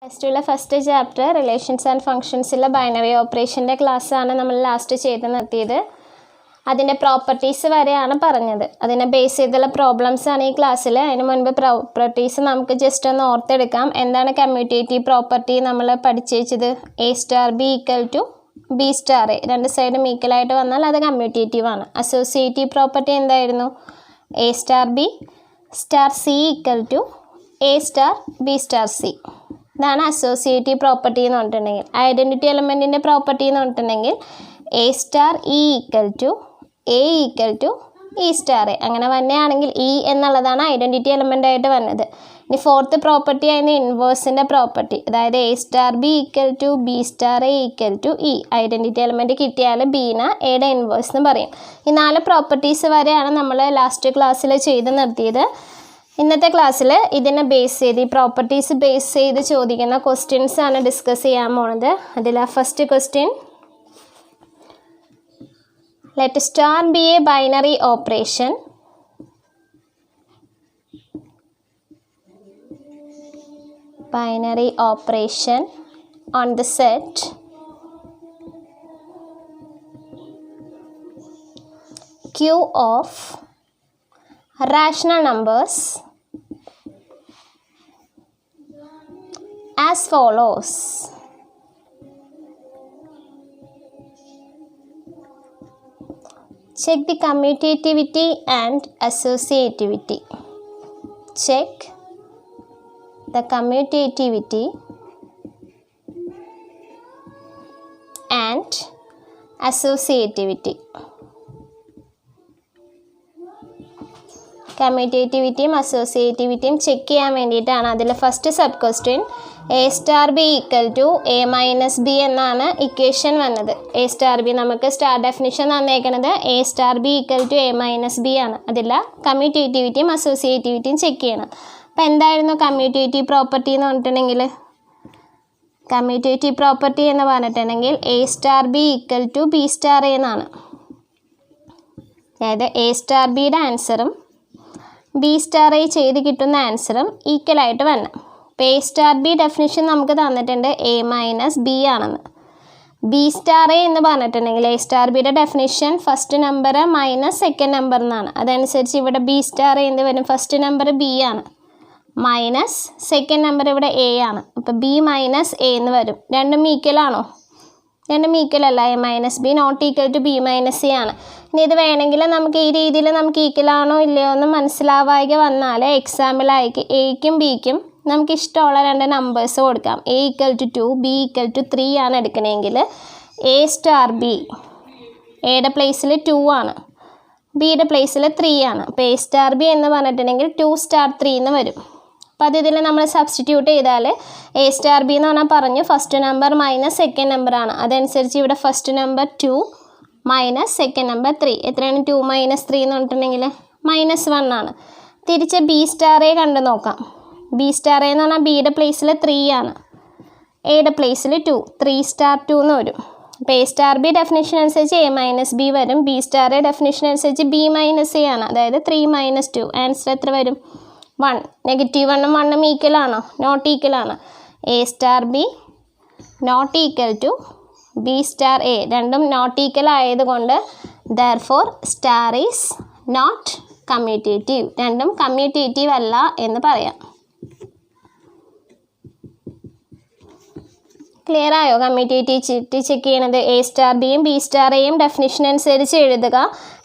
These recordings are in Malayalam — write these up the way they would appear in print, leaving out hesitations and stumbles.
ടെസ്റ്റുള്ള ഫസ്റ്റ് ചാപ്റ്റർ റിലേഷൻസ് ആൻഡ് ഫങ്ഷൻസിലെ ബൈനറി ഓപ്പറേഷൻ്റെ ക്ലാസ്സാണ് നമ്മൾ ലാസ്റ്റ് ചെയ്ത് നിർത്തിയത്. അതിൻ്റെ പ്രോപ്പർട്ടീസ് വരെയാണ് പറഞ്ഞത്. അതിനെ ബേസ് ചെയ്തുള്ള പ്രോബ്ലംസ് ആണ് ഈ ക്ലാസ്സിൽ. അതിന് മുൻപ് പ്രോപ്പർട്ടീസ് നമുക്ക് ജസ്റ്റ് ഒന്ന് ഓർത്തെടുക്കാം. എന്താണ് കമ്മ്യൂട്ടേറ്റീവ് പ്രോപ്പർട്ടി നമ്മൾ പഠിച്ചു വെച്ചത്? A star B equal to B star A, രണ്ട് സൈഡും ഈക്വലായിട്ട് വന്നാൽ അത് കമ്മ്യൂട്ടേറ്റീവ് ആണ്. അസോസിയേറ്റീവ് പ്രോപ്പർട്ടി എന്തായിരുന്നു? A star B star C equal to A star B star C. ഇതാണ് അസോസിയേറ്റീവ് പ്രോപ്പർട്ടി എന്ന് പറഞ്ഞിട്ടുണ്ടെങ്കിൽ. ഐഡൻറ്റിറ്റി എലമെൻറ്റിൻ്റെ പ്രോപ്പർട്ടി എന്ന് പറഞ്ഞിട്ടുണ്ടെങ്കിൽ A star E equal to A equal to E star A. അങ്ങനെ വന്നെയാണെങ്കിൽ ഇ എന്നുള്ളതാണ് ഐഡൻറ്റിറ്റി എലമെൻ്റ് ആയിട്ട് വന്നത്. ഇനി ഫോർത്ത് പ്രോപ്പർട്ടി ആയിരുന്നു ഇൻവേഴ്സിൻ്റെ പ്രോപ്പർട്ടി. അതായത് A star B equal to B star A equal to E. Identity element കിട്ടിയാൽ ബീനെ എയുടെ ഇൻവേഴ്സ് എന്ന് പറയും. ഈ 4 പ്രോപ്പർട്ടീസ് വരെയാണ് നമ്മൾ ലാസ്റ്റ് ക്ലാസ്സിൽ ചെയ്ത് നിർത്തിയത്. ഇന്നത്തെ ക്ലാസ്സിൽ ഇതിനെ ബേസ് ചെയ്ത് ഈ പ്രോപ്പർട്ടീസ് ബേസ് ചെയ്ത് ചോദിക്കുന്ന ക്വസ്റ്റ്യൻസ് ആണ് ഡിസ്കസ് ചെയ്യാൻ പോണത്. അതിൽ first question, let star be a binary operation on the set Q of rational numbers as follows. Check the commutativity and associativity. Check the commutativity and associativity. കമ്മ്യൂട്ടേറ്റിവിറ്റിയും അസോസിയേറ്റിവിറ്റിയും ചെക്ക് ചെയ്യാൻ വേണ്ടിയിട്ടാണ്. അതിൽ first sub question A star B equal to A minus B എന്നാണ് ഇക്വേഷൻ വന്നത്. എ സ്റ്റാർ ബി നമുക്ക് സ്റ്റാർ ഡെഫിനിഷൻ തന്നേക്കുന്നത് A star B equal to A minus B ആണ്. അതിൽ കമ്മ്യൂട്ടേറ്റിവിറ്റിയും അസോസിയേറ്റിവിറ്റിയും ചെക്ക് ചെയ്യണം. അപ്പോൾ എന്തായിരുന്നു കമ്മ്യൂട്ടേറ്റീവ് പ്രോപ്പർട്ടി എന്ന് പറഞ്ഞിട്ടുണ്ടെങ്കിൽ? കമ്മ്യൂട്ടേറ്റീവ് പ്രോപ്പർട്ടി എന്ന് പറഞ്ഞിട്ടുണ്ടെങ്കിൽ A star B equal to B star A എന്നാണ്. അതായത് എ സ്റ്റാർ ബിയുടെ ആൻസറും ബി സ്റ്റാർ എ ചെയ്ത് കിട്ടുന്ന ആൻസറും ഈക്വലായിട്ട് വരണം. ഇപ്പോൾ എ സ്റ്റാർ ബി ഡെഫിനിഷൻ നമുക്ക് തന്നിട്ടുണ്ട് എ മൈനസ് ബി ആണെന്ന്. ബി സ്റ്റാർ എ എന്ന് പറഞ്ഞിട്ടുണ്ടെങ്കിൽ എ സ്റ്റാർ ബിയുടെ definition first number minus second number എന്നാണ്. അതനുസരിച്ച് ഇവിടെ ബി സ്റ്റാർ എ എന്ത് വരും? ഫസ്റ്റ് നമ്പർ ബി ആണ്, മൈനസ് സെക്കൻഡ് നമ്പർ ഇവിടെ എ ആണ്. അപ്പോൾ ബി മൈനസ് എ എന്ന് വരും. രണ്ടും ഈക്വൽ ആണോ? രണ്ടും ഈക്വൽ അല്ല. A minus B not equal to B minus A ആണ്. ഇനി ഇത് വേണമെങ്കിൽ നമുക്ക് ഈ രീതിയിൽ നമുക്ക് ഈക്വൽ ആണോ ഇല്ലയോ എന്ന് മനസ്സിലാവാതെ വന്നാൽ എക്സാമ്പിളായിട്ട് എയ്ക്കും ബിക്കും നമുക്ക് ഇഷ്ടമുള്ള 2 നമ്പേഴ്സ് കൊടുക്കാം. A equal to 2 B equal to 3 ആണ് എടുക്കണമെങ്കിൽ എ സ്റ്റാർ ബി എയുടെ പ്ലേസിൽ 2 ആണ്, ബിയുടെ പ്ലേസിൽ 3 ആണ്. അപ്പോൾ എ സ്റ്റാർ ബി എന്ന് പറഞ്ഞിട്ടുണ്ടെങ്കിൽ 2 സ്റ്റാർ 3 എന്ന് വരും. അപ്പോൾ അത് ഇതിൽ നമ്മൾ സബ്സ്റ്റിറ്റ്യൂട്ട് ചെയ്താൽ എ സ്റ്റാർ ബി എന്ന് പറഞ്ഞാൽ പറഞ്ഞു ഫസ്റ്റ് നമ്പർ മൈനസ് സെക്കൻഡ് നമ്പറാണ്. അതനുസരിച്ച് ഇവിടെ first number 2 minus second number 3. എത്രയാണ് 2 മൈനസ് 3 എന്ന് പറഞ്ഞിട്ടുണ്ടെങ്കിൽ -1 ആണ്. തിരിച്ച് ബി സ്റ്റാർ എ കണ്ടു നോക്കാം. ബി സ്റ്റാർ എ എന്ന് പറഞ്ഞാൽ ബിയുടെ പ്ലേസിൽ 3 ആണ്, എയുടെ പ്ലേസിൽ 2, 3 സ്റ്റാർ 2 എന്ന് വരും. അപ്പോൾ എ സ്റ്റാർ ബി ഡെഫിനിഷൻ അനുസരിച്ച് എ മൈനസ് ബി വരും. ബി സ്റ്റാർ എ ഡെഫിനിഷൻ അനുസരിച്ച് ബി മൈനസ് എ ആണ്. അതായത് 3 മൈനസ് 2 ആൻസർ എത്ര വരും? 1. നെഗറ്റീവ് 1ഉം 1ഉം ഈക്വൽ ആണോ? നോട്ട് ഈക്വൽ ആണ്. A star B not equal to B star A. രണ്ടും നോട്ട് ഈക്വൽ ആയതുകൊണ്ട് therefore star is not commutative. രണ്ടും കമ്മ്യൂട്ടേറ്റീവ് അല്ല എന്ന് പറയാം. ക്ലിയർ ആയോ? കമ്മ്യൂട്ടേറ്റിവിറ്റി ചെക്ക് ചെയ്യണത് എ സ്റ്റാർ ബിയും ബി സ്റ്റാർ എയും ഡെഫിനിഷൻ അനുസരിച്ച് എഴുതുക.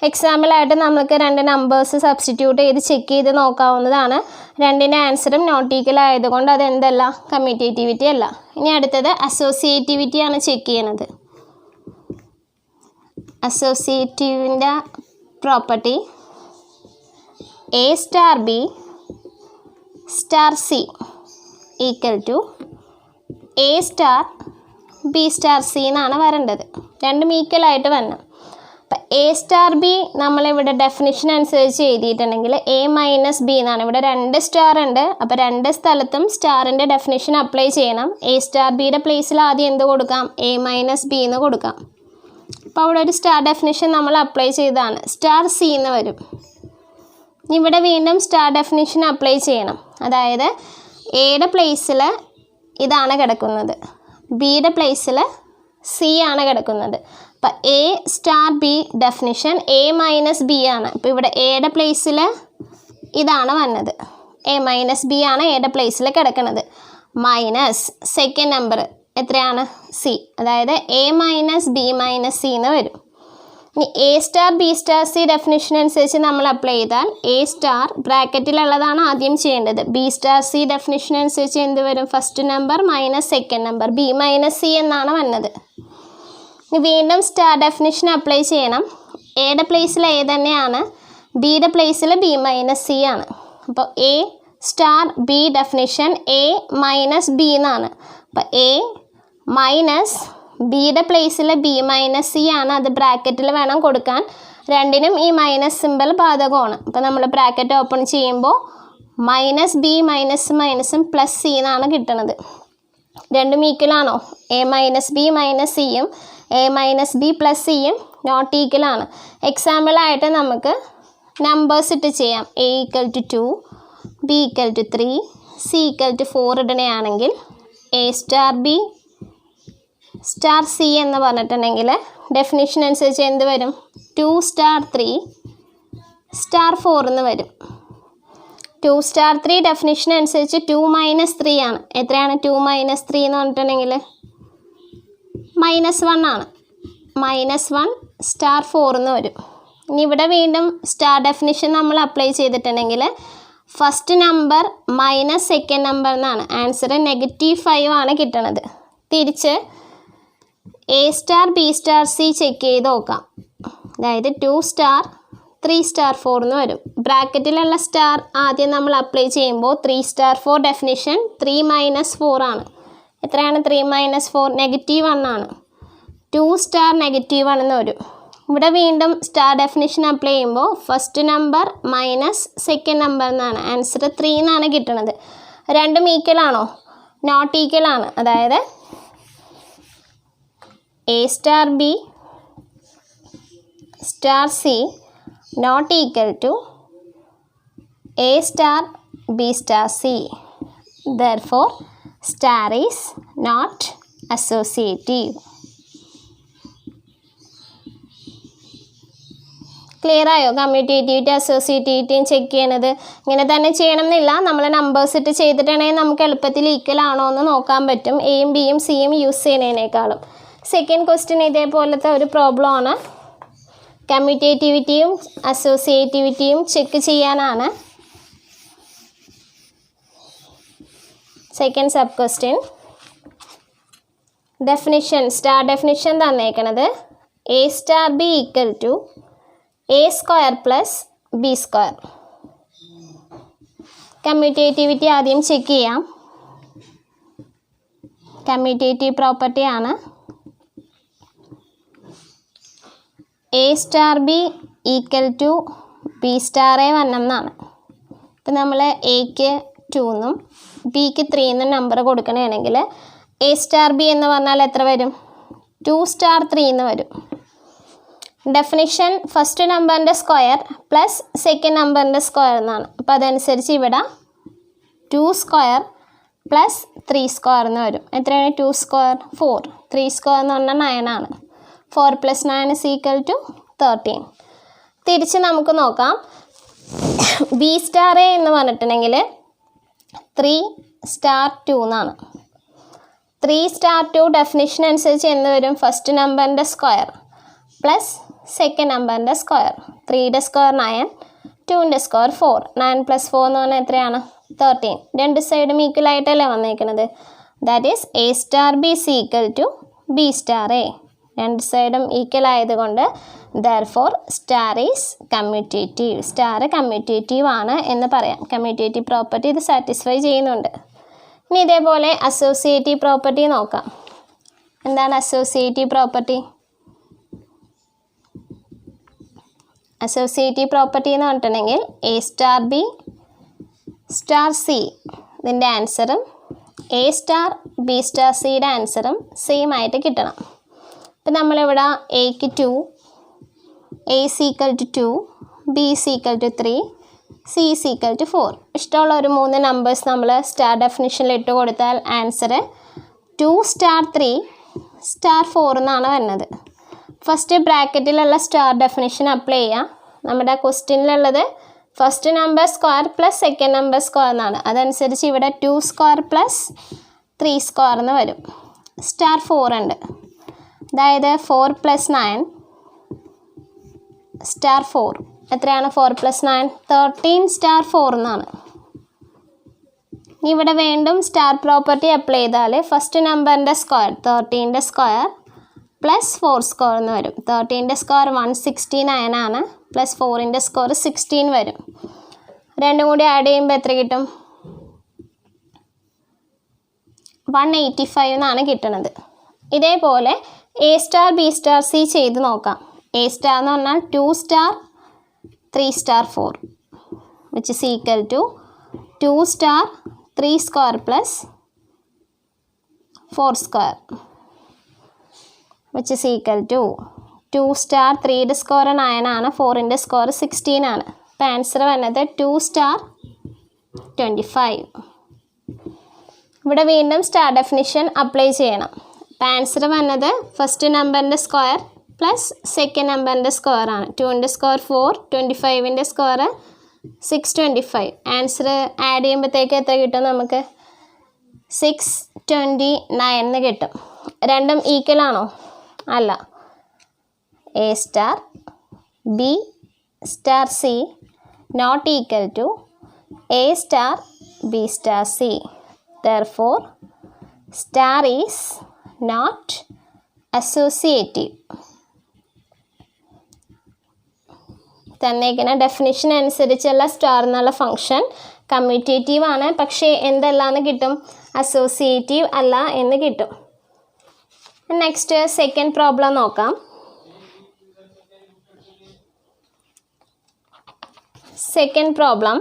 എക്സാമ്പിളായിട്ട് നമുക്ക് 2 നമ്പേഴ്സ് സബ്സ്റ്റിറ്റ്യൂട്ട് ചെയ്ത് ചെക്ക് ചെയ്ത് നോക്കാവുന്നതാണ്. 2ൻ്റെ ആൻസറും നോട്ട് ഈക്വൽ ആയതുകൊണ്ട് അതെന്തല്ല? കമ്മ്യൂട്ടേറ്റിവിറ്റി അല്ല. ഇനി അടുത്തത് അസോസിയേറ്റിവിറ്റിയാണ് ചെക്ക് ചെയ്യണത്. അസോസിയേറ്റീവിൻ്റെ property A star B star C equal to A star B star C എന്നാണ് വരേണ്ടത്. രണ്ടും ഈക്വലായിട്ട് വരണം. അപ്പം എ സ്റ്റാർ ബി നമ്മളിവിടെ ഡെഫിനിഷൻ അനുസരിച്ച് എഴുതിയിട്ടുണ്ടെങ്കിൽ എ മൈനസ് ബി എന്നാണ്. ഇവിടെ 2 സ്റ്റാർ ഉണ്ട്. അപ്പോൾ 2 സ്ഥലത്തും സ്റ്റാറിൻ്റെ ഡെഫിനിഷൻ അപ്ലൈ ചെയ്യണം. എ സ്റ്റാർ ബിയുടെ പ്ലേസിൽ ആദ്യം എന്ത് കൊടുക്കാം? എ മൈനസ് ബി എന്ന് കൊടുക്കാം. അപ്പോൾ അവിടെ ഒരു സ്റ്റാർ ഡെഫിനിഷൻ നമ്മൾ അപ്ലൈ ചെയ്താണ്, സ്റ്റാർ സി എന്ന് വരും. ഇവിടെ വീണ്ടും സ്റ്റാർ ഡെഫിനിഷൻ അപ്ലൈ ചെയ്യണം. അതായത് എയുടെ പ്ലേസിൽ ഇതാണ് കിടക്കുന്നത്, ബിയുടെ പ്ലേസിൽ സി ആണ് കിടക്കുന്നത്. അപ്പം A star B definition A minus B ആണ്. അപ്പോൾ ഇവിടെ എയുടെ പ്ലേസിൽ ഇതാണ് വന്നത്, എ മൈനസ് ബി ആണ് എയുടെ പ്ലേസിൽ കിടക്കുന്നത്. മൈനസ് സെക്കൻഡ് നമ്പർ എത്രയാണ്, സി, അതായത് A minus B minus C എന്ന് വരും. ഇനി A star B star C definition അനുസരിച്ച് നമ്മൾ അപ്ലൈ ചെയ്താൽ എ സ്റ്റാർ ബ്രാക്കറ്റിലുള്ളതാണ് ആദ്യം ചെയ്യേണ്ടത്. ബി സ്റ്റാർ സി ഡെഫിനിഷൻ അനുസരിച്ച് എന്ത് വരും, first number minus second number, B minus C എന്നാണ് വന്നത്. ഇനി വീണ്ടും സ്റ്റാർ ഡെഫിനിഷൻ അപ്ലൈ ചെയ്യണം. എയുടെ പ്ലേസിൽ എ തന്നെയാണ്, ബിയുടെ പ്ലേസിൽ ബി മൈനസ് സി ആണ്. അപ്പോൾ A star B definition A minus B എന്നാണ്. അപ്പോൾ എ മൈനസ് ബിയുടെ പ്ലേസിൽ ബി മൈനസ് സി ആണ്, അത് ബ്രാക്കറ്റിൽ വേണം കൊടുക്കാൻ. രണ്ടിനും ഈ മൈനസ് സിമ്പിൾ ബാധകമാണ്. അപ്പോൾ നമ്മൾ ബ്രാക്കറ്റ് ഓപ്പൺ ചെയ്യുമ്പോൾ മൈനസ് ബി മൈനസ് മൈനസും പ്ലസ് സി എന്നാണ് കിട്ടുന്നത്. രണ്ടും ഈക്വലാണോ? എ മൈനസ് ബി മൈനസ് സിയും എ മൈനസ് ബി പ്ലസ് സിയും നോട്ട് ഈക്വലാണ്. എക്സാമ്പിളായിട്ട് നമുക്ക് നമ്പേഴ്സ് ഇട്ട് ചെയ്യാം. A equal to 2, B equal to 3, C equal to 4 ഇടണയാണെങ്കിൽ A star B star C എന്ന് പറഞ്ഞിട്ടുണ്ടെങ്കിൽ ഡെഫിനിഷൻ അനുസരിച്ച് എന്ത് വരും, 2 സ്റ്റാർ 3 സ്റ്റാർ 4 എന്ന് വരും. 2 സ്റ്റാർ 3 ഡെഫിനിഷൻ അനുസരിച്ച് 2 മൈനസ് 3 ആണ്. എത്രയാണ് 2 മൈനസ് 3 എന്ന് പറഞ്ഞിട്ടുണ്ടെങ്കിൽ -1 ആണ്. -1 സ്റ്റാർ 4 എന്ന് വരും. ഇനി ഇവിടെ വീണ്ടും സ്റ്റാർ ഡെഫിനിഷൻ നമ്മൾ അപ്ലൈ ചെയ്തിട്ടുണ്ടെങ്കിൽ first number minus second number എന്നാണ്. ആൻസർ -5 ആണ് കിട്ടണത്. തിരിച്ച് A star B star C check ചെയ്ത് നോക്കാം. അതായത് 2 സ്റ്റാർ 3 സ്റ്റാർ 4 എന്ന് വരും. ബ്രാക്കറ്റിലുള്ള സ്റ്റാർ ആദ്യം നമ്മൾ അപ്ലൈ ചെയ്യുമ്പോൾ 3 സ്റ്റാർ 4 ഡെഫിനിഷൻ 3 മൈനസ് 4 ആണ്. എത്രയാണ് 3 മൈനസ് 4? -1 ആണ്. 2 സ്റ്റാർ -1 എന്ന് വരും. ഇവിടെ വീണ്ടും സ്റ്റാർ ഡെഫിനിഷൻ അപ്ലൈ ചെയ്യുമ്പോൾ first number minus second number എന്നാണ്. ആൻസർ 3 എന്നാണ് കിട്ടുന്നത്. രണ്ടും ഈക്വൽ ആണോ? നോട്ട് ഈക്വൽ ആണ്. അതായത് A star B star C not equal to A star B star C. Therefore star is not associative. Clear ആയോ? കമ്മ്യൂട്ടേറ്റിവിറ്റി അസോസിയേറ്റിവിറ്റിയും ചെക്ക് ചെയ്യണത് ഇങ്ങനെ തന്നെ ചെയ്യണം എന്നില്ല. നമ്മൾ നമ്പേഴ്സ് ഇട്ട് ചെയ്തിട്ടുണ്ടെങ്കിൽ നമുക്ക് എളുപ്പത്തിൽ ഈക്വൽ ആണോ എന്ന് നോക്കാൻ പറ്റും, എയും ബിയും സിയും യൂസ് ചെയ്യുന്നതിനേക്കാളും. സെക്കൻഡ് ക്വസ്റ്റ്യൻ ഇതേപോലത്തെ ഒരു പ്രോബ്ലം ആണ്. കമ്മ്യൂട്ടേറ്റിവിറ്റിയും അസോസിയേറ്റിവിറ്റിയും ചെക്ക് ചെയ്യാനാണ്. Second sub question definition, star definition തന്നേക്കണത് A star B equal to A square plus B square. Commutativity ആദ്യം ചെക്ക് ചെയ്യാം. കമ്മ്യൂട്ടേറ്റീവ് പ്രോപ്പർട്ടി ആണ് A star B equal to B star A 1 എന്നാണ്. ഇപ്പം നമ്മൾ എക്ക് 2 എന്നും ബിക്ക് 3 എന്നും നമ്പർ കൊടുക്കണമെങ്കിൽ എ സ്റ്റാർ ബി എന്ന് പറഞ്ഞാൽ എത്ര വരും? 2 സ്റ്റാർ 3 എന്ന് വരും. ഡെഫിനിഷൻ ഫസ്റ്റ് നമ്പറിൻ്റെ സ്ക്വയർ പ്ലസ് സെക്കൻഡ് നമ്പറിൻ്റെ സ്ക്വയർ എന്നാണ്. അപ്പോൾ അതനുസരിച്ച് ഇവിടെ 2 സ്ക്വയർ പ്ലസ് 3 സ്ക്വയർ എന്ന് വരും. എത്രയാണ് 2 സ്ക്വയർ? 4. 3 സ്ക്വയർ എന്ന് പറഞ്ഞാൽ 9 ആണ്. 4 + 9 = 13. തിരിച്ച് നമുക്ക് നോക്കാം. ബി സ്റ്റാർ എ എന്ന് പറഞ്ഞിട്ടുണ്ടെങ്കിൽ 3 സ്റ്റാർ 2 എന്നാണ്. 3 സ്റ്റാർ 2 ഡെഫിനിഷൻ അനുസരിച്ച് എന്ത് വരും? ഫസ്റ്റ് നമ്പറിൻ്റെ സ്ക്വയർ പ്ലസ് സെക്കൻഡ് നമ്പറിൻ്റെ സ്ക്വയർ. 3യുടെ സ്ക്വയർ 9, 2ൻ്റെ സ്ക്വയർ 4. 9 + 4 എന്ന് പറഞ്ഞാൽ എത്രയാണ്? 13. രണ്ട് സൈഡും ഈക്വൽ ആയിട്ടല്ലേ വന്നേക്കുന്നത്. That is A star B C equal to B star A. രണ്ട് സൈഡും ഈക്വൽ ആയതുകൊണ്ട് therefore star is commutative. Star commutative ആണ് എന്ന് പറയാം. കമ്മ്യൂട്ടേറ്റീവ് പ്രോപ്പർട്ടി ഇത് സാറ്റിസ്ഫൈ ചെയ്യുന്നുണ്ട്. ഇനി ഇതേപോലെ അസോസിയേറ്റീവ് പ്രോപ്പർട്ടി നോക്കാം. എന്താണ് അസോസിയേറ്റീവ് പ്രോപ്പർട്ടി? അസോസിയേറ്റീവ് പ്രോപ്പർട്ടി എന്ന് പറഞ്ഞിട്ടുണ്ടെങ്കിൽ A star B star C ഇതിൻ്റെ ആൻസറും എ സ്റ്റാർ ബി സ്റ്റാർ സിയുടെ ആൻസറും സെയിം ആയിട്ട് കിട്ടണം. ഇപ്പം നമ്മളിവിടെ എക്ക് 2, A C equal to 2, B C equal to 3, C is equal to 4. ഇഷ്ടമുള്ള ഒരു 3 നമ്പേഴ്സ് നമ്മൾ സ്റ്റാർ ഡെഫിനിഷനിൽ ഇട്ട് കൊടുത്താൽ ആൻസർ 2 സ്റ്റാർ 3 സ്റ്റാർ 4 എന്നാണ് വരുന്നത്. ഫസ്റ്റ് ബ്രാക്കറ്റിലുള്ള സ്റ്റാർ ഡെഫിനിഷൻ അപ്ലൈ ചെയ്യാം. നമ്മുടെ ക്വസ്റ്റ്യനിലുള്ളത് first number square plus second number square എന്നാണ്. അതനുസരിച്ച് ഇവിടെ 2 സ്ക്വയർ പ്ലസ് 3 സ്ക്വയർ എന്ന് വരും. സ്റ്റാർ 4 ഉണ്ട്, അതായത് 4 പ്ലസ് 9 സ്റ്റാർ 4 എത്രയാണ്? 4 പ്ലസ് 9 13 സ്റ്റാർ 4 എന്നാണ്. ഇവിടെ വീണ്ടും സ്റ്റാർ പ്രോപ്പർട്ടി അപ്ലൈ ചെയ്താൽ ഫസ്റ്റ് നമ്പറിൻ്റെ സ്ക്വയർ 13ൻ്റെ സ്ക്വയർ പ്ലസ് 4 സ്ക്വയർ എന്ന് വരും. 13ൻ്റെ സ്ക്വയർ 169 ആണ്, പ്ലസ് 4ൻ്റെ സ്ക്വയർ 16 വരും. രണ്ടും കൂടി ആഡ് ചെയ്യുമ്പോൾ എത്ര കിട്ടും? 185 എന്നാണ് കിട്ടുന്നത്. ഇതേപോലെ A star B star C ചെയ്ത് നോക്കാം. എ സ്റ്റാർ എന്ന് പറഞ്ഞാൽ 2 star 3 star 4 which is equal to 2 star 3 square plus 4 square which is equal to 2 star 3യുടെ സ്ക്വയർ 9 ആണ്, 4ൻ്റെ സ്ക്വയർ 16 ആണ്. അപ്പോൾ ആൻസർ വന്നത് 2 സ്റ്റാർ 25. ഇവിടെ വീണ്ടും സ്റ്റാർ ഡെഫിനിഷൻ അപ്ലൈ ചെയ്യണം. അപ്പോൾ ആൻസർ വന്നത് ഫസ്റ്റ് നമ്പറിൻ്റെ സ്ക്വയർ പ്ലസ് സെക്കൻഡ് നമ്പറിൻ്റെ സ്ക്വയർ ആണ്. 2ൻ്റെ സ്ക്വയർ 4, 25ൻ്റെ സ്ക്വയർ 625. ആൻസർ ആഡ് ചെയ്യുമ്പോഴത്തേക്ക് എത്ര കിട്ടും? നമുക്ക് 629 എന്ന് കിട്ടും. രണ്ടും ഈക്വൽ ആണോ? അല്ല. A star B star C not equal to A star B star C. Therefore, star is not associative. തന്നേക്കുന്ന ഡെഫിനിഷൻ അനുസരിച്ചുള്ള സ്റ്റാർ എന്നുള്ള ഫംഗ്ഷൻ കമ്മ്യൂട്ടേറ്റീവ് ആണ്, പക്ഷേ എന്തല്ലാന്ന് കിട്ടും? അസോസിയേറ്റീവ് അല്ല എന്ന് കിട്ടും. നെക്സ്റ്റ് സെക്കൻഡ് പ്രോബ്ലം നോക്കാം. Second problem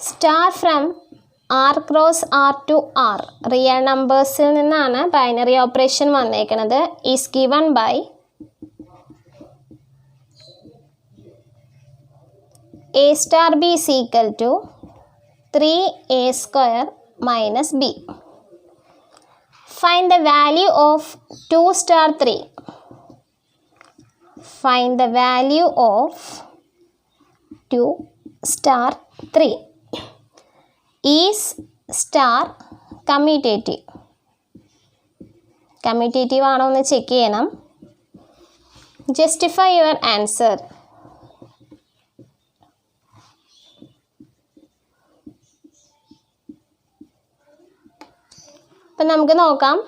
star from R cross R to R real നമ്പേഴ്സിൽ നിന്നാണ് ബൈനറി ഓപ്പറേഷൻ വന്നേക്കുന്നത്. Is given by A star B is equal to 3a square minus B. Find the value of 2 star 3. Find the value of 2 star 3. Is star commutative? Commutative ആണോ എന്ന് ചെക്ക് ചെയ്യണം. Justify your answer. അപ്പം നമുക്ക് നോക്കാം.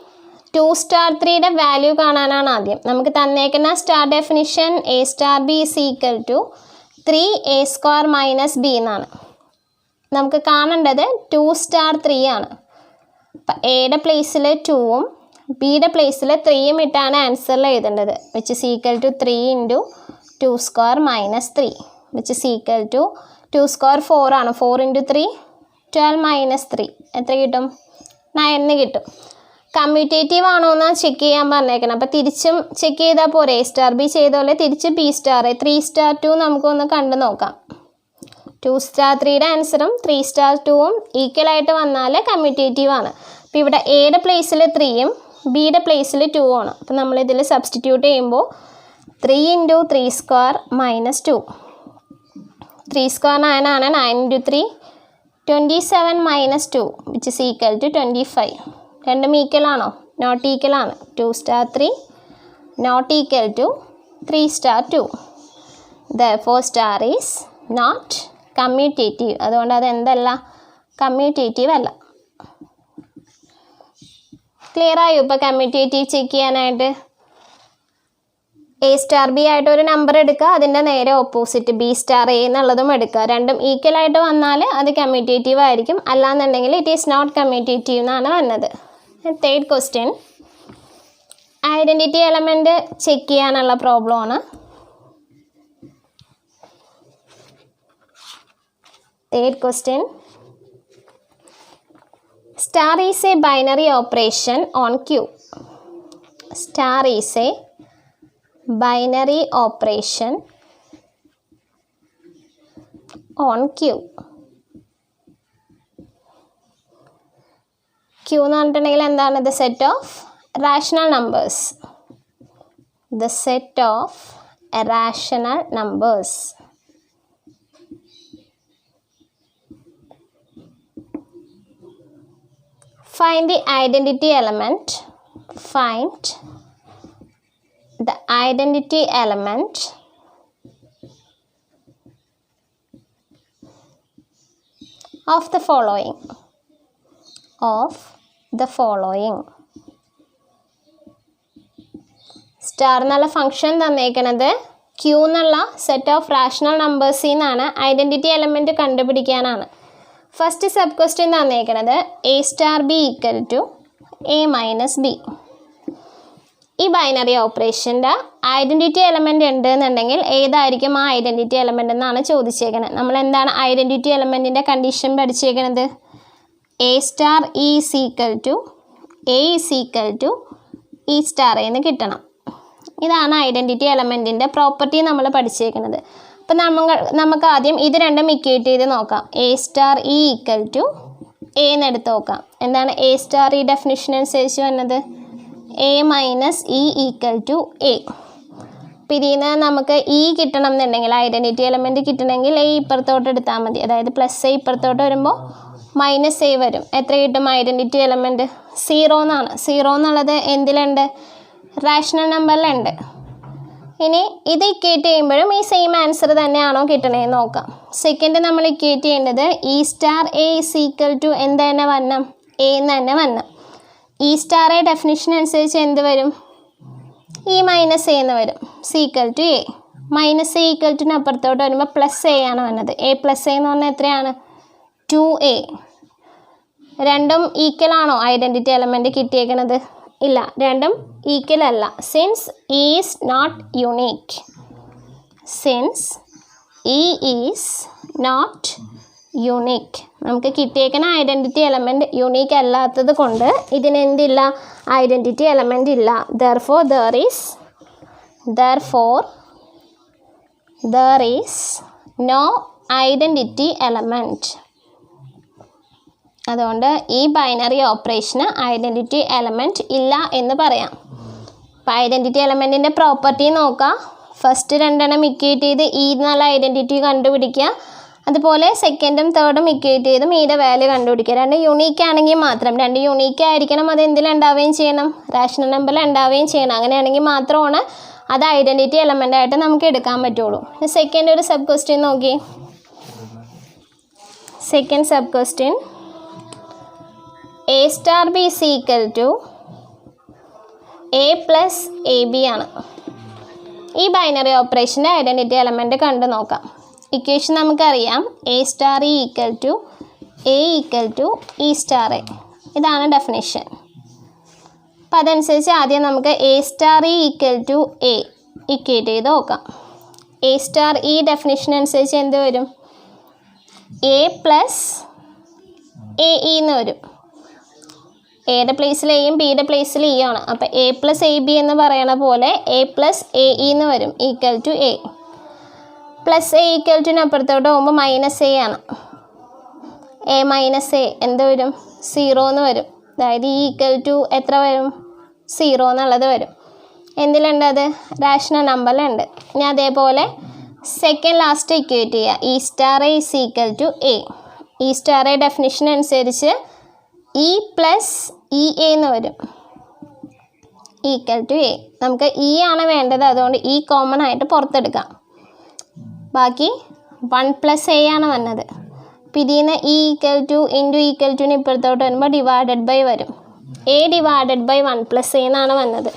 2 സ്റ്റാർ 3യുടെ വാല്യൂ കാണാനാണ് ആദ്യം. നമുക്ക് തന്നേക്കുന്ന star definition A star B is equal to 3a square minus B എന്നാണ്. നമുക്ക് കാണേണ്ടത് 2 സ്റ്റാർ 3 ആണ്. അപ്പം എയുടെ പ്ലേസിൽ 2ഉം ബിയുടെ പ്ലേസിൽ 3യും ഇട്ടാണ് ആൻസറിൽ എഴുതേണ്ടത്. Which is equal to 3 into 2 square minus 3 which is equal to 2 square 4 ആണ്. 4 ഇൻറ്റു 3 12 മൈനസ് 3 എത്ര കിട്ടും? 9 കിട്ടും. കമ്മ്യൂട്ടേറ്റീവ് ആണോ എന്നാണ് ചെക്ക് ചെയ്യാൻ പറഞ്ഞേക്കണം. അപ്പോൾ തിരിച്ചും ചെക്ക് ചെയ്താൽ പോരെ? എ സ്റ്റാർ ബി ചെയ്ത പോലെ തിരിച്ച് ബി സ്റ്റാർ 3 സ്റ്റാർ 2 നമുക്കൊന്ന് കണ്ടു നോക്കാം. 2 സ്റ്റാർ 3യുടെ ആൻസറും 3 സ്റ്റാർ 2ഉം ഈക്വലായിട്ട് വന്നാൽ കമ്മ്യൂട്ടേറ്റീവ് ആണ്. അപ്പോൾ ഇവിടെ എയുടെ പ്ലേസിൽ 3യും ബിയുടെ പ്ലേസിൽ 2ഉം ആണ്. അപ്പോൾ നമ്മളിതിൽ സബ്സ്റ്റിറ്റ്യൂട്ട് ചെയ്യുമ്പോൾ 3 ഇൻറ്റു 3 സ്ക്വയർ മൈനസ് 2. 3 സ്ക്വയർ 9 ആണ്. 9 into 3 27 minus 2 which is equal to 25. രണ്ടും ഈക്വൽ ആണോ? നോട്ട് ഈക്വൽ ആണ്. 2 star 3 not equal to 3 star 2. Therefore star is not commutative. അതുകൊണ്ട് അത് എന്തല്ല? കമ്മ്യൂട്ടേറ്റീവ് അല്ല. ക്ലിയർ ആയോ? ഇപ്പോൾ കമ്മ്യൂട്ടേറ്റീവ് ചെക്ക് ചെയ്യാനായിട്ട് എ സ്റ്റാർ ബി ആയിട്ട് ഒരു നമ്പർ എടുക്കുക, അതിൻ്റെ നേരെ ഓപ്പോസിറ്റ് ബി സ്റ്റാർ എ എന്നുള്ളതും എടുക്കുക. രണ്ടും ഈക്വൽ ആയിട്ട് വന്നാൽ അത് കമ്മ്യൂട്ടേറ്റീവ് ആയിരിക്കും. അല്ലാന്നുണ്ടെങ്കിൽ ഇറ്റ് ഈസ് നോട്ട് കമ്മ്യൂട്ടേറ്റീവ് എന്നാണ് വന്നത്. Third question identity element check ചെയ്യാനുള്ള പ്രോബ്ലമാണ്. Third question. Star is a binary operation on Q. Star is a binary operation on Q. Q എന്ന് പറഞ്ഞിട്ടുണ്ടെങ്കിൽ എന്താണ്? The set of rational numbers. The set of rational numbers. Find the identity element. Find the identity element of the following. Of the following. Star എന്നുള്ള ഫംഗ്ഷൻ തന്നേക്കണത് ക്യൂ എന്നുള്ള സെറ്റ് ഓഫ് റാഷണൽ നമ്പേഴ്സിൽ നിന്നാണ് ഐഡൻറ്റിറ്റി എലമെൻറ്റ് കണ്ടുപിടിക്കാനാണ്. ഫസ്റ്റ് സബ് ക്വസ്റ്റ്യൻ തന്നേക്കണത് A star B equal to A minus B. ഈ ബൈനറി ഓപ്പറേഷൻ്റെ ഐഡൻറ്റിറ്റി എലമെൻറ്റ് ഉണ്ട് എന്നുണ്ടെങ്കിൽ ഏതായിരിക്കും ആ ഐഡൻറ്റിറ്റി എലമെൻറ്റ് എന്നാണ് ചോദിച്ചേക്കണത്. നമ്മൾ എന്താണ് ഐഡൻറ്റിറ്റി എലമെൻറ്റിൻ്റെ കണ്ടീഷൻ പഠിച്ചേക്കണത്? A star is equal to A is equal to E star എന്ന് കിട്ടണം. ഇതാണ് ഐഡൻറ്റിറ്റി എലമെൻറ്റിൻ്റെ പ്രോപ്പർട്ടി നമ്മൾ പഠിച്ചേക്കുന്നത്. അപ്പം നമുക്ക് ആദ്യം ഇത് രണ്ടും ഇക്വേറ്റ് ചെയ്ത് നോക്കാം. A star E equal to A എന്ന് എടുത്ത് നോക്കാം. എന്താണ് എ സ്റ്റാർ ഈ ഡെഫിനിഷൻ അനുസരിച്ച് വന്നത്? A minus E equal to A. അപ്പോൾ ഇതിൽ നിന്ന് നമുക്ക് ഇ കിട്ടണം എന്നുണ്ടെങ്കിൽ ഐഡൻറ്റിറ്റി എലമെൻറ്റ് കിട്ടണമെങ്കിൽ എ ഇപ്പുറത്തോട്ട് എടുത്താൽ മതി. അതായത് പ്ലസ് എ ഇപ്പുറത്തോട്ട് വരുമ്പോൾ മൈനസ് എ വരും. എത്ര കിട്ടും ഐഡൻറ്റിറ്റി എലമെൻറ്റ്? 0 എന്നാണ്. 0 എന്നുള്ളത് എന്തിലുണ്ട്? റാഷണൽ നമ്പറിലുണ്ട്. ഇനി ഇത് ഇക്വേറ്റ് ചെയ്യുമ്പോഴും ഈ സെയിം ആൻസർ തന്നെയാണോ കിട്ടണേന്ന് നോക്കാം. സെക്കൻഡ് നമ്മൾ ഇക്വേറ്റ് ചെയ്യേണ്ടത് E star A is equal to എന്ത് തന്നെ വരണം? എ എന്ന് തന്നെ വരണം. ഇ സ്റ്റാർ എ ഡെഫിനിഷൻ അനുസരിച്ച് എന്ത് വരും? ഇ മൈനസ് എ എന്ന് വരും. സീക്വൽ to A. Minus A equal ടുന് അപ്പുറത്തോട്ട് വരുമ്പോൾ പ്ലസ് എ ആണ് വന്നത്. എ പ്ലസ് എ എന്ന് പറഞ്ഞാൽ എത്രയാണ്? 2a. രണ്ടും ഈക്വൽ ആണോ ഐഡൻറ്റിറ്റി എലമെൻറ്റ് കിട്ടിയേക്കണത്? ഇല്ല, രണ്ടും ഈക്വൽ അല്ല. Since E is not unique. Since E is not unique. നമുക്ക് കിട്ടിയേക്കണ ഐഡൻറ്റിറ്റി എലമെൻറ്റ് യുണീക്ക് അല്ലാത്തത് കൊണ്ട് ഇതിനെന്തില്ല? ഐഡൻറ്റിറ്റി എലമെൻറ്റ് ഇല്ല. Therefore there is no identity element. അതുകൊണ്ട് ഈ ബൈനറി ഓപ്പറേഷന് ഐഡൻറ്റിറ്റി എലമെൻറ്റ് ഇല്ല എന്ന് പറയാം. അപ്പോൾ ഐഡൻറ്റിറ്റി എലമെൻറ്റിൻ്റെ പ്രോപ്പർട്ടി നോക്കാം. ഫസ്റ്റ് രണ്ടെണ്ണം ഇക്വേറ്റ് ചെയ്ത് ഇ എന്നുള്ള ഐഡൻറ്റിറ്റി കണ്ടുപിടിക്കുക. അതുപോലെ സെക്കൻഡും തേർഡും ഇക്വേറ്റ് ചെയ്തും ഇയുടെ വാല്യൂ കണ്ടുപിടിക്കുക. രണ്ട് യുണീക്ക് ആണെങ്കിൽ മാത്രം. രണ്ട് യുണീക്ക് ആയിരിക്കണം. അത് എന്തിലുണ്ടാവുകയും ചെയ്യണം? റാഷണൽ നമ്പറിൽ ഉണ്ടാവുകയും ചെയ്യണം. അങ്ങനെയാണെങ്കിൽ മാത്രമാണ് അത് ഐഡൻറ്റിറ്റി എലമെൻ്റ് ആയിട്ട് നമുക്ക് എടുക്കാൻ പറ്റുള്ളൂ. സെക്കൻഡ് ഒരു സബ് ക്വസ്റ്റ്യൻ നോക്കി. Second sub question A star B is equal to A plus A B ആണ്. ഈ ബൈനറി ഓപ്പറേഷൻ്റെ ഐഡൻറ്റിറ്റി എലമെൻറ്റ് കണ്ടു നോക്കാം. ഇക്വേഷൻ നമുക്കറിയാം. A star E equal to A equal to E star A. ഇതാണ് ഡെഫിനിഷൻ. അപ്പം അതനുസരിച്ച് ആദ്യം നമുക്ക് A star E equal to A equate ചെയ്ത് നോക്കാം. എ സ്റ്റാർ ഇ ഡെഫിനിഷൻ അനുസരിച്ച് എന്ത് വരും? എ പ്ലസ് എ ഇ എന്ന് വരും. എയുടെ പ്ലേസിൽ എയും ബിയുടെ പ്ലേസിൽ ഇ ആണ്. അപ്പോൾ എ പ്ലസ് എ ബി എന്ന് പറയണ പോലെ എ പ്ലസ് എ ഇ എന്ന് വരും. Equal to A. Plus A equal ടുന് അപ്പുറത്തോട്ട് പോകുമ്പോൾ മൈനസ് എ ആണ്. എ മൈനസ് എ എന്ത് വരും? 0 എന്ന് വരും. അതായത് ഇ ഈക്വൽ ടു എത്ര വരും? 0 എന്നുള്ളത് വരും. എന്തിലുണ്ട് അത്? റാഷണൽ നമ്പറിലുണ്ട്. ഇനി അതേപോലെ സെക്കൻഡ് ലാസ്റ്റ് ഇക്വേറ്റ് ചെയ്യുക. E star A is equal to A. E star A definition അനുസരിച്ച് ഇ പ്ലസ് ഇ എ എന്ന് വരും. Equal to A. നമുക്ക് ഇ ആണ് വേണ്ടത്. അതുകൊണ്ട് ഇ കോമൺ ആയിട്ട് പുറത്തെടുക്കാം. ബാക്കി 1 പ്ലസ് എ ആണ് വന്നത്. അപ്പോൾ ഇതിൽ നിന്ന് E equal to into equal ടുന് ഇപ്പുറത്തോട്ട് വരുമ്പോൾ ഡിവൈഡഡ് ബൈ വരും. A divided by 1 plus A എന്നാണ് വന്നത്.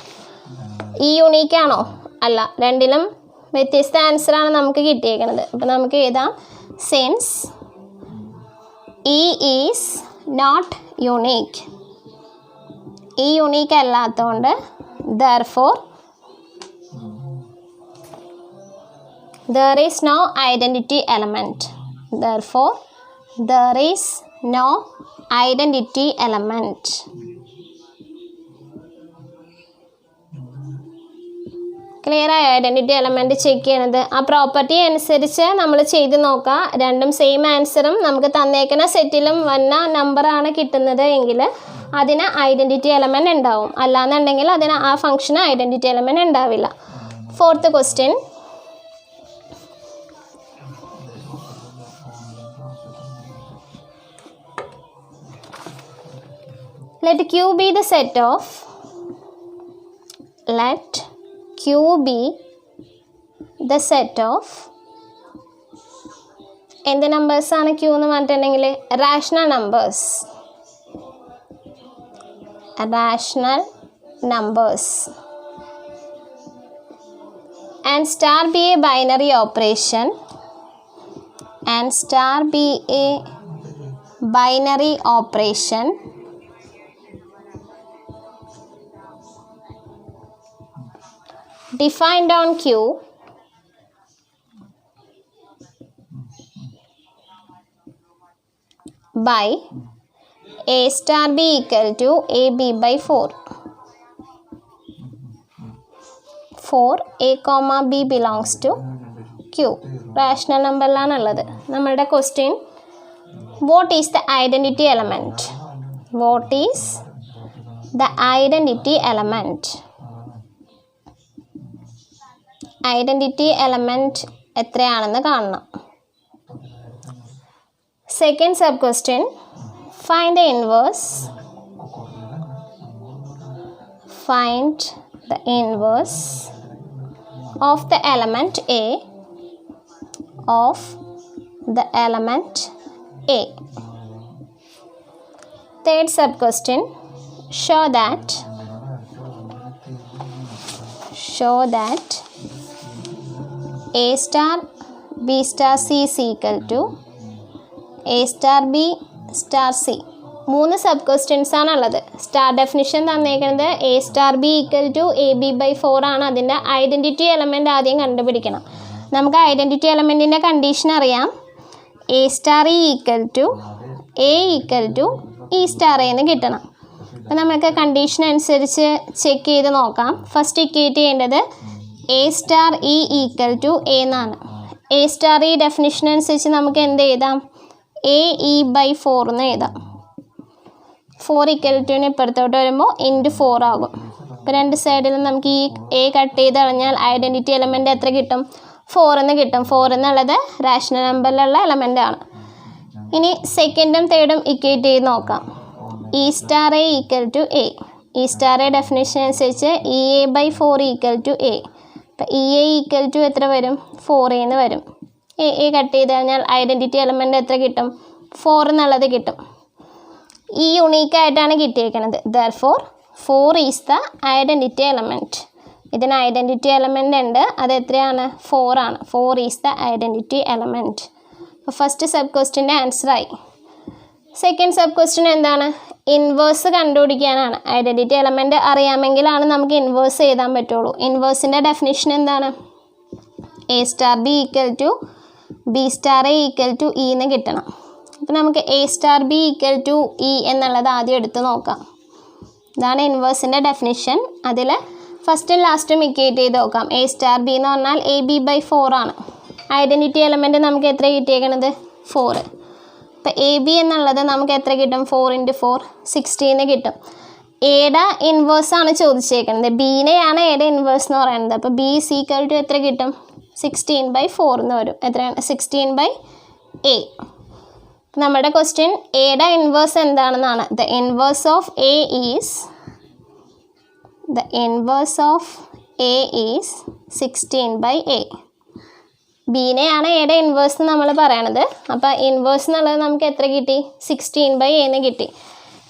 ഈ യുണീക്ക് ആണോ? അല്ല. രണ്ടിലും വ്യത്യസ്ത ആൻസറാണ് നമുക്ക് കിട്ടിയേക്കുന്നത്. അപ്പോൾ നമുക്ക് എഴുതാം since E is not unique. ഈ യുണീക്ക് അല്ലാത്തതുകൊണ്ട് therefore there is no identity element. Therefore there is no identity element. Clear ആയ ഐഡൻറ്റിറ്റി എലമെൻറ്റ് ചെക്ക് ചെയ്യണത് ആ പ്രോപ്പർട്ടി അനുസരിച്ച് നമ്മൾ ചെയ്ത് നോക്കുക. രണ്ടും സെയിം ആൻസറും നമുക്ക് തന്നേക്കുന്ന സെറ്റിലും വന്ന നമ്പറാണ് കിട്ടുന്നത് എങ്കിൽ അതിന് ഐഡൻറ്റിറ്റി എലമെൻറ്റ് ഉണ്ടാവും. അല്ലാന്നുണ്ടെങ്കിൽ അതിന് ആ ഫംഗ്ഷന് ഐഡൻറ്റിറ്റി എലമെൻറ്റ് ഉണ്ടാവില്ല. Fourth question, let Q be the set of എന്ത് നമ്പേഴ്സാണ് Q എന്ന് പറഞ്ഞിട്ടുണ്ടെങ്കിൽ rational numbers and star be a binary operation defined on Q by A star B equal to AB by 4. A comma B belongs to Q. Rational number ലാണുള്ളത്. നമ്മളുടെ question, what is the identity element? What is the identity element? Identity element എത്രയാണെന്ന് കാണണം. Second sub question, find the inverse of the element A. Third sub question, show that A star B star C is equal to A star B star C. 3 sub questions ആണുള്ളത്. സ്റ്റാർ ഡെഫിനിഷൻ തന്നേക്കുന്നത് A star B equal to AB by 4 ആണ്. അതിൻ്റെ ഐഡൻറ്റിറ്റി എലമെൻറ്റ് ആദ്യം കണ്ടുപിടിക്കണം. നമുക്ക് ഐഡൻറ്റിറ്റി എലമെൻറ്റിൻ്റെ കണ്ടീഷൻ അറിയാം. A star E equal to A equal to E star A എന്ന് കിട്ടണം. അപ്പോൾ നമുക്ക് കണ്ടീഷൻ അനുസരിച്ച് ചെക്ക് ചെയ്ത് നോക്കാം. ഫസ്റ്റ് ഇക്വേറ്റ് ചെയ്യേണ്ടത് A star E equal to A എന്നാണ്. A star E ഡെഫിനിഷൻ അനുസരിച്ച് നമുക്ക് എന്ത് എഴുതാം? A E by 4 എന്ന് എഴുതാം. 4 equal to ഇപ്പുറത്തോട്ട് വരുമ്പോൾ ഇൻറ്റു 4 ആകും. ഇപ്പോൾ രണ്ട് സൈഡിലും നമുക്ക് ഈ A കട്ട് ചെയ്ത് കളഞ്ഞാൽ ഐഡൻറ്റിറ്റി എലമെൻറ്റ് എത്ര കിട്ടും? 4 എന്ന് കിട്ടും. 4 എന്നുള്ളത് റാഷണൽ നമ്പറിലുള്ള എലമെൻ്റ് ആണ്. ഇനി സെക്കൻഡും തേർഡും ഇക്വേറ്റ് ചെയ്ത് നോക്കാം. E star A equal to A. E star A definition അനുസരിച്ച് EA by 4 equal to A. അപ്പോൾ EA ഈക്വൽ ടു എത്ര വരും? 4A എന്ന് വരും. A കട്ട് ചെയ്ത് കഴിഞ്ഞാൽ ഐഡൻറ്റിറ്റി എലമെൻറ്റ് എത്ര കിട്ടും? 4 എന്നുള്ളത് കിട്ടും. ഈ യുണീക്കായിട്ടാണ് കിട്ടിയേക്കുന്നത്. Therefore 4 is the identity element. ഇതിന് ഐഡൻറ്റിറ്റി എലമെൻറ്റ് ഉണ്ട്. അത് എത്രയാണ്? 4 ആണ്. 4 ഈസ് ദ ഐഡൻറ്റിറ്റി എലമെൻറ്റ്. അപ്പോൾ ഫസ്റ്റ് സബ് ക്വസ്റ്റ്യൻ്റെ ആൻസറായി. സെക്കൻഡ് സബ് ക്വസ്റ്റ്യൻ എന്താണ്? ഇൻവേഴ്സ് കണ്ടുപിടിക്കാനാണ്. ഐഡൻറ്റിറ്റി എലമെൻറ്റ് അറിയാമെങ്കിലാണ് നമുക്ക് ഇൻവേഴ്സ് എഴുതാൻ പറ്റുള്ളൂ. ഇൻവേഴ്സിൻ്റെ ഡെഫിനിഷൻ എന്താണ്? A star B equal to B star A equal to E എന്ന് കിട്ടണം. അപ്പോൾ നമുക്ക് A star B equal to E എന്നുള്ളത് ആദ്യം എടുത്ത് നോക്കാം. ഇതാണ് ഇൻവേഴ്സിൻ്റെ ഡെഫിനിഷൻ. അതിൽ ഫസ്റ്റും ലാസ്റ്റും ഇക്വേറ്റ് ചെയ്ത് നോക്കാം. A star B എന്ന് പറഞ്ഞാൽ AB by 4 ആണ്. ഐഡൻറ്റിറ്റി എലമെൻറ്റ് നമുക്ക് എത്ര കിട്ടിയേക്കണത്? 4. അപ്പോൾ AB എന്നുള്ളത് നമുക്ക് എത്ര കിട്ടും? 4 × 4 16 കിട്ടും. എയുടെ ഇൻവേഴ്സാണ് ചോദിച്ചേക്കുന്നത്. ബീനെയാണ് എയുടെ ഇൻവേഴ്സ് എന്ന് പറയുന്നത്. അപ്പോൾ B is equal to എത്ര കിട്ടും? 16 by 4 എന്ന് വരും. എത്രയാണ്? 16 by A. നമ്മുടെ ക്വസ്റ്റ്യൻ എയുടെ ഇൻവേഴ്സ് എന്താണെന്നാണ്. The inverse of A is 16 by A. ബീനെയാണ് എയുടെ ഇൻവേഴ്സ് നമ്മൾ പറയണത്. അപ്പോൾ ഇൻവേഴ്സ് എന്നുള്ളത് നമുക്ക് എത്ര കിട്ടി? 16 by A എന്ന് കിട്ടി.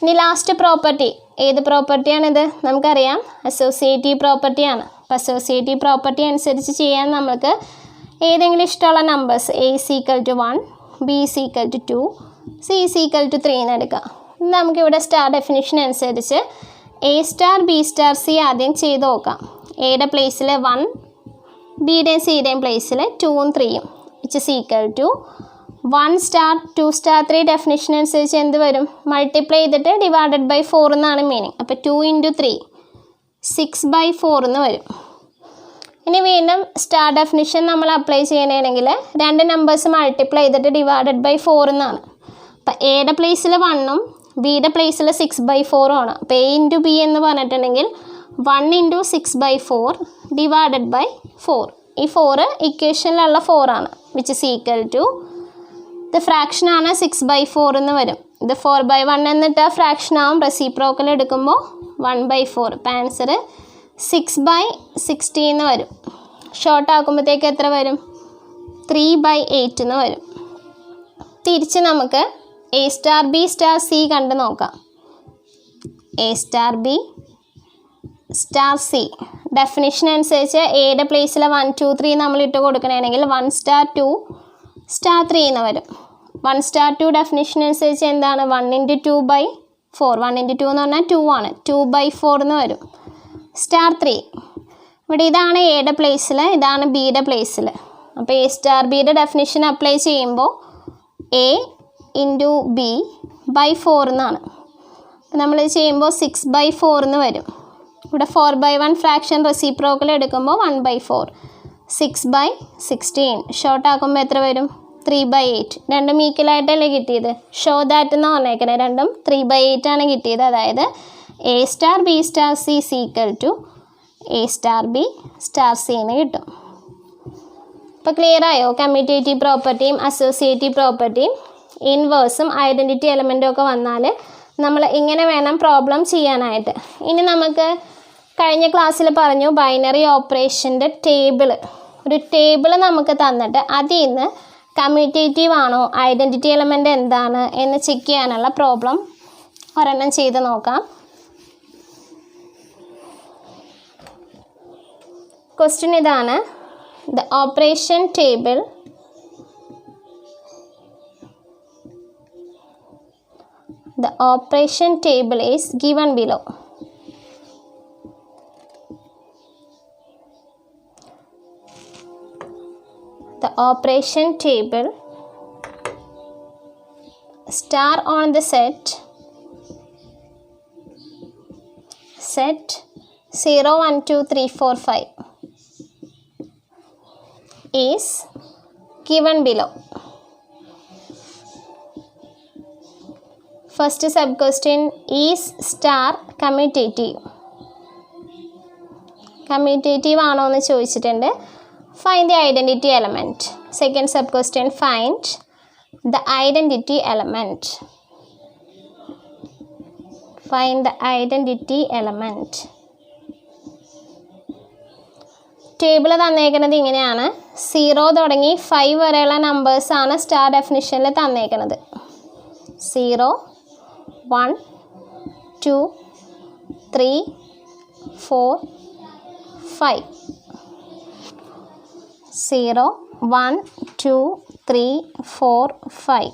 ഇനി ലാസ്റ്റ് പ്രോപ്പർട്ടി. ഏത് പ്രോപ്പർട്ടിയാണിത്? നമുക്കറിയാം, അസോസിയേറ്റീവ് പ്രോപ്പർട്ടിയാണ്. അപ്പോൾ അസോസിയേറ്റീവ് പ്രോപ്പർട്ടി അനുസരിച്ച് ചെയ്യാൻ നമുക്ക് ഏതെങ്കിലും ഇഷ്ടമുള്ള numbers A is equal to 1, B is equal to 2, C is equal to 3 എന്ന് എടുക്കാം. നമുക്കിവിടെ സ്റ്റാർ ഡെഫിനിഷൻ അനുസരിച്ച് A star B star C ആദ്യം ചെയ്ത് നോക്കാം. എയുടെ പ്ലേസിൽ 1, ബിയുടെയും സിയുടെയും പ്ലേസിൽ 2ഉം 3ഉം which is equal to 1 star 2 star 3 definition അനുസരിച്ച് എന്ത് വരും? മൾട്ടിപ്ലൈ ചെയ്തിട്ട് ഡിവൈഡഡ് ബൈ 4 എന്നാണ് മീനിങ്. അപ്പോൾ 2 × 3 6/4 എന്ന് വരും. ഇനി വീണ്ടും സ്റ്റാർ ഡെഫിനിഷൻ നമ്മൾ അപ്ലൈ ചെയ്യണമെങ്കിൽ രണ്ട് നമ്പേഴ്സ് മൾട്ടിപ്ലൈ ചെയ്തിട്ട് ഡിവൈഡഡ് ബൈ 4 എന്നാണ്. അപ്പോൾ എയുടെ പ്ലേസിൽ 1ഉം ബിയുടെ പ്ലേസിൽ 6/4 ആണ്. അപ്പോൾ എ ഇൻറ്റു ബി എന്ന് പറഞ്ഞിട്ടുണ്ടെങ്കിൽ 1 × 6/4 ഡിവൈഡഡ് ബൈ 4. ഈ 4 ഇക്വേഷനിലുള്ള 4 ആണ്, വിച്ച് ഇസ് ഈക്വൽ ടു ഇത് ഫ്രാക്ഷനാണ് 6/4 എന്ന് വരും. ഇത് 4/1 എന്നിട്ട് ഫ്രാക്ഷൻ ആവും, റെസിപ്രോക്കൽ എടുക്കുമ്പോൾ 1/4. അപ്പം ആൻസർ 6/60 എന്ന് വരും. ഷോർട്ട് ആക്കുമ്പോഴത്തേക്ക് എത്ര വരും? 3/8 എന്ന് വരും. തിരിച്ച് നമുക്ക് A star B star C കണ്ട് നോക്കാം. A star B star C definition അനുസരിച്ച് എയുടെ പ്ലേസിൽ 1 2 3 നമ്മൾ ഇട്ട് കൊടുക്കണമെങ്കിൽ 1 സ്റ്റാർ 2 സ്റ്റാർ 3 എന്ന് വരും. 1 സ്റ്റാർ 2 ഡെഫിനിഷൻ അനുസരിച്ച് എന്താണ്? 1 × 2/4. 1 × 2 എന്ന് പറഞ്ഞാൽ 2 ആണ്. 2/4 എന്ന് വരും. സ്റ്റാർ 3 ഇവിടെ ഇതാണ് എയുടെ പ്ലേസിൽ, ഇതാണ് ബിയുടെ പ്ലേസിൽ. അപ്പോൾ എ സ്റ്റാർ ബിയുടെ ഡെഫിനിഷൻ അപ്ലൈ ചെയ്യുമ്പോൾ എ ഇൻറ്റു ബി ബൈ 4 എന്നാണ്. നമ്മൾ ചെയ്യുമ്പോൾ 6/4 എന്ന് വരും. ഇവിടെ 4/1 ഫ്രാക്ഷൻ റെസിപ്രോക്കൽ എടുക്കുമ്പോൾ 1/4. 6/16 ഷോർട്ട് ആക്കുമ്പോൾ എത്ര വരും? 3/8. രണ്ടും ഈക്വലായിട്ടല്ലേ കിട്ടിയത്? ഷോ ദാറ്റ് എന്ന് പറഞ്ഞേക്കണേ. രണ്ടും 3/8 ആണ് കിട്ടിയത്. അതായത് A star B star C equal to A star B star C എന്ന് കിട്ടും. അപ്പോൾ ക്ലിയർ ആയോ? കമ്മ്യൂട്ടേറ്റീവ് പ്രോപ്പർട്ടിയും അസോസിയേറ്റീവ് പ്രോപ്പർട്ടിയും ഇൻവേഴ്സും ഐഡൻറ്റിറ്റി എലമെൻറ്റും ഒക്കെ വന്നാൽ നമ്മൾ ഇങ്ങനെ വേണം പ്രോബ്ലം ചെയ്യാനായിട്ട്. ഇനി നമുക്ക് കഴിഞ്ഞ ക്ലാസ്സിൽ പറഞ്ഞു ബൈനറി ഓപ്പറേഷൻ്റെ ഒരു ടേബിൾ നമുക്ക് തന്നിട്ട് അതിൽ നിന്ന് കമ്മ്യൂട്ടേറ്റീവ് ആണോ ഐഡൻറ്റിറ്റി എലമെൻ്റ് എന്താണ് എന്ന് ചെക്ക് ചെയ്യാനുള്ള പ്രോബ്ലം ഒരെണ്ണം ചെയ്ത് നോക്കാം. ക്വസ്റ്റ്യൻ ഇതാണ്. The operation table is given below. The operation table star on the set 0 1 2 3 4 5 is given below. First sub question, is star commutative? Commutative ആണോ എന്ന് ചോദിച്ചിട്ടുണ്ട്. Find the identity element. Second sub question, find the identity element. Find the identity element. Table തന്നേക്കുന്നത് ഇങ്ങനെയാണ്. 0 തുടങ്ങി 5 വരെയുള്ള നമ്പേഴ്സാണ് സ്റ്റാർ ഡെഫിനിഷനിൽ തന്നേക്കുന്നത്. 0 1 2 3 4 5. 0 1 2 3 4 5.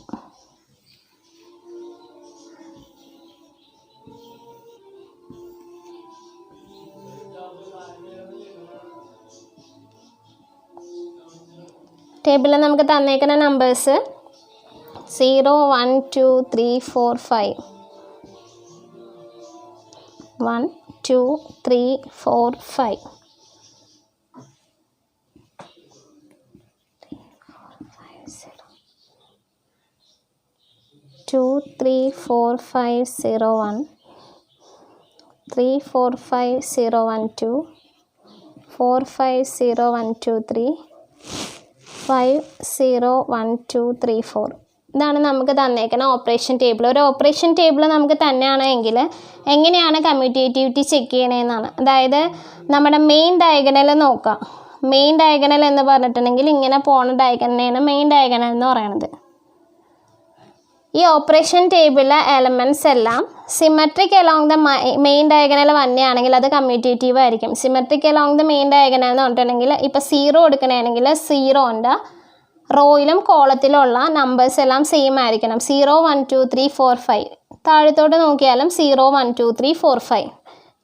ടേബിളിൽ നമുക്ക് തന്നേക്കുന്ന നമ്പേഴ്സ് 0 1 2 3 4 5. 1 2 3 4 5. 2 3 4 5 0 1 3 4 5 0 1 2 4 5 0 1 2 3 5 0 1 2 3 4. ഇതാണ് നമുക്ക് തന്നേക്കുന്ന ഓപ്പറേഷൻ ടേബിൾ. ഒരു ഓപ്പറേഷൻ ടേബിൾ നമുക്ക് തന്നെയാണെങ്കിൽ എങ്ങനെയാണ് കമ്മ്യൂട്ടേറ്റിവിറ്റി ചെക്ക് ചെയ്യണമെന്നാണ്. അതായത് നമ്മുടെ മെയിൻ ഡയഗണൽ നോക്കാം. മെയിൻ ഡയഗണൽ എന്ന് പറഞ്ഞിട്ടുണ്ടെങ്കിൽ ഇങ്ങനെ പോണ ഡയഗണലാണ് മെയിൻ ഡയഗണൽ എന്ന് പറയുന്നത്. ഈ ഓപ്പറേഷൻ ടേബിളിലെ എലമെൻറ്റ്സ് എല്ലാം symmetric along the main diagonal വന്നെയാണെങ്കിൽ അത് കമ്മ്യൂട്ടേറ്റീവ് ആയിരിക്കും. Symmetric along the main diagonal എന്ന് പറഞ്ഞിട്ടുണ്ടെങ്കിൽ ഇപ്പോൾ 0 എടുക്കണമെങ്കിൽ 0ൻ്റെ റോയിലും കോളത്തിലുള്ള നമ്പേഴ്സ് എല്ലാം സെയിം ആയിരിക്കണം. 0 1 2 3 4 5. താഴത്തോട്ട് നോക്കിയാലും 0 1 2 3 4 5.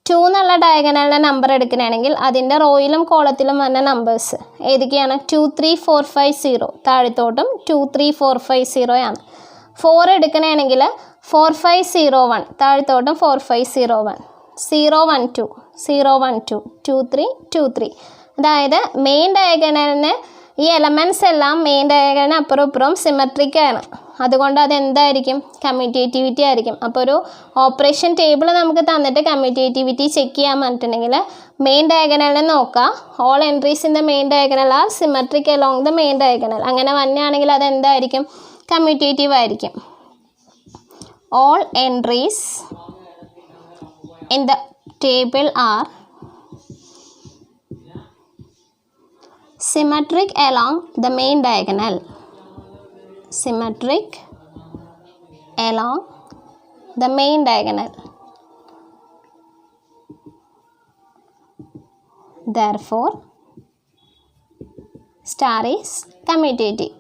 2 എന്നുള്ള ഡയഗണലിൻ്റെ നമ്പർ എടുക്കുകയാണെങ്കിൽ അതിൻ്റെ റോയിലും കോളത്തിലും വന്ന നമ്പേഴ്സ് ഏതൊക്കെയാണ്? 2 3 4 5 0 താഴത്തോട്ടും 2 3 4 5 0 ആണ്. 4 എടുക്കണമെങ്കിൽ 4 5 0 1 താഴത്തോട്ടും 4 5 0 1 0 1 2 0 1 2 2 3 2 3. അതായത് മെയിൻ ഡയഗണലിന് ഈ എലമെൻറ്റ്സ് എല്ലാം മെയിൻ ഡയഗണലിന് അപ്പുറം ഇപ്പുറം സിമെട്രിക്കാണ്. അതുകൊണ്ട് അതെന്തായിരിക്കും? കമ്മ്യൂട്ടേറ്റിവിറ്റി ആയിരിക്കും. അപ്പോൾ ഒരു ഓപ്പറേഷൻ ടേബിൾ നമുക്ക് തന്നിട്ട് കമ്മ്യൂട്ടേറ്റിവിറ്റി ചെക്ക് ചെയ്യാൻ പറഞ്ഞിട്ടുണ്ടെങ്കിൽ മെയിൻ ഡയഗണലിനെ നോക്കുക. All entries in the main diagonal are symmetric along the main diagonal. അങ്ങനെ വന്നെയാണെങ്കിൽ അതെന്തായിരിക്കും? കമ്മ്യൂട്ടേറ്റീവ് ആയിരിക്കും. All entries in the table are symmetric along the main diagonal. Symmetric along the main diagonal. Therefore, star is commutative.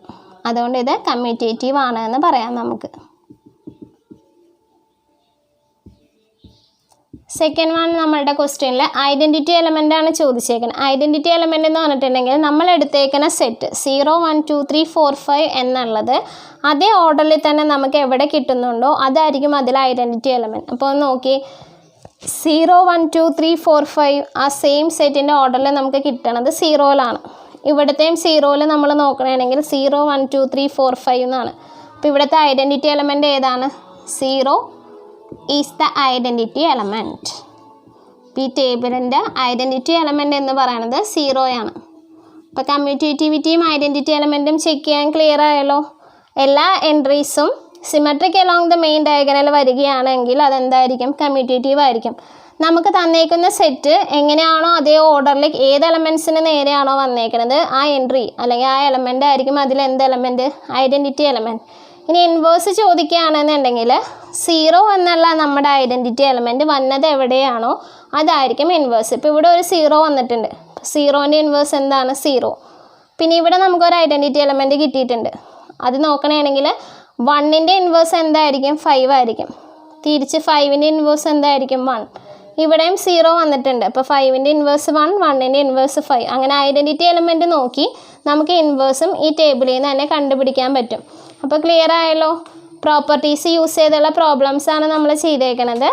അതുകൊണ്ട് ഇത് കമ്മ്യൂട്ടേറ്റീവ് ആണ് എന്ന് പറയാം നമുക്ക്. സെക്കൻഡ് വൺ നമ്മളുടെ ക്വസ്റ്റ്യനിൽ ഐഡൻറ്റിറ്റി എലമെൻ്റ് ആണ് ചോദിച്ചേക്കുന്നത്. ഐഡൻറ്റിറ്റി എലമെൻ്റ് എന്ന് പറഞ്ഞിട്ടുണ്ടെങ്കിൽ നമ്മൾ എടുത്തേക്കുന്ന സെറ്റ് 0 1 2 3 4 5 എന്നുള്ളത് അതേ ഓർഡറിൽ തന്നെ നമുക്ക് എവിടെ കിട്ടുന്നുണ്ടോ അതായിരിക്കും അതിൽ ഐഡൻറ്റിറ്റി എലമെൻറ്റ്. അപ്പോൾ നോക്കി 0 1 2 3 4 5 ആ സെയിം സെറ്റിൻ്റെ ഓർഡറിൽ നമുക്ക് കിട്ടണത് 0യിലാണ്. ഇവിടത്തെയും 0യിൽ നമ്മൾ നോക്കണമെങ്കിൽ 0 1 2 3 4 5 എന്നാണ്. അപ്പോൾ ഇവിടുത്തെ ഐഡൻറ്റിറ്റി എലമെൻ്റ് ഏതാണ്? 0 is the identity element. ഈ ടേബിളിൻ്റെ ഐഡൻറ്റിറ്റി എലമെൻ്റ് എന്ന് പറയുന്നത് 0 ആണ്. അപ്പോൾ കമ്മ്യൂട്ടേറ്റിവിറ്റിയും ഐഡൻറ്റിറ്റി എലമെൻറ്റും ചെക്ക് ചെയ്യാൻ ക്ലിയർ ആയല്ലോ. എല്ലാ എൻട്രീസും symmetric along the main diagonal വരികയാണെങ്കിൽ അതെന്തായിരിക്കും? കമ്മ്യൂട്ടേറ്റീവ് ആയിരിക്കും. നമുക്ക് തന്നേക്കുന്ന സെറ്റ് എങ്ങനെയാണോ അതേ ഓർഡറിൽ ഏത് എലമെൻറ്റ്സിന് നേരെയാണോ വന്നേക്കുന്നത് ആ എൻട്രി അല്ലെങ്കിൽ ആ എലമെൻ്റ് ആയിരിക്കും അതിൽ എന്ത് എലമെൻറ്റ്? Identity element. ഇനി ഇൻവേഴ്സ് ചോദിക്കുകയാണെന്നുണ്ടെങ്കിൽ 0 എന്നുള്ള നമ്മുടെ ഐഡൻറ്റിറ്റി എലമെൻറ്റ് വന്നത് എവിടെയാണോ അതായിരിക്കും ഇൻവേഴ്സ്. ഇപ്പോൾ ഇവിടെ ഒരു 0 വന്നിട്ടുണ്ട്. 0ൻ്റെ ഇൻവേഴ്സ് എന്താണ്? 0. പിന്നെ ഇവിടെ നമുക്കൊരു ഐഡൻറ്റിറ്റി എലമെൻറ്റ് കിട്ടിയിട്ടുണ്ട്. അത് നോക്കണമെങ്കിൽ 1ൻ്റെ ഇൻവേഴ്സ് എന്തായിരിക്കും? 5 ആയിരിക്കും. തിരിച്ച് 5ൻ്റെ ഇൻവേഴ്സ് എന്തായിരിക്കും? 1. ഇവിടെയും 0 വന്നിട്ടുണ്ട്. അപ്പോൾ 5ൻ്റെ ഇൻവേഴ്സ് 1, 1ൻ്റെ ഇൻവേഴ്സ് 5. അങ്ങനെ ഐഡൻറ്റിറ്റി എലമെൻറ്റ് നോക്കി നമുക്ക് ഇൻവേഴ്സും ഈ ടേബിളിൽ നിന്ന് തന്നെ കണ്ടുപിടിക്കാൻ പറ്റും. അപ്പോൾ ക്ലിയർ ആയല്ലോ. പ്രോപ്പർട്ടീസ് യൂസ് ചെയ്തുള്ള പ്രോബ്ലംസാണ് നമ്മൾ ചെയ്തേക്കുന്നത്.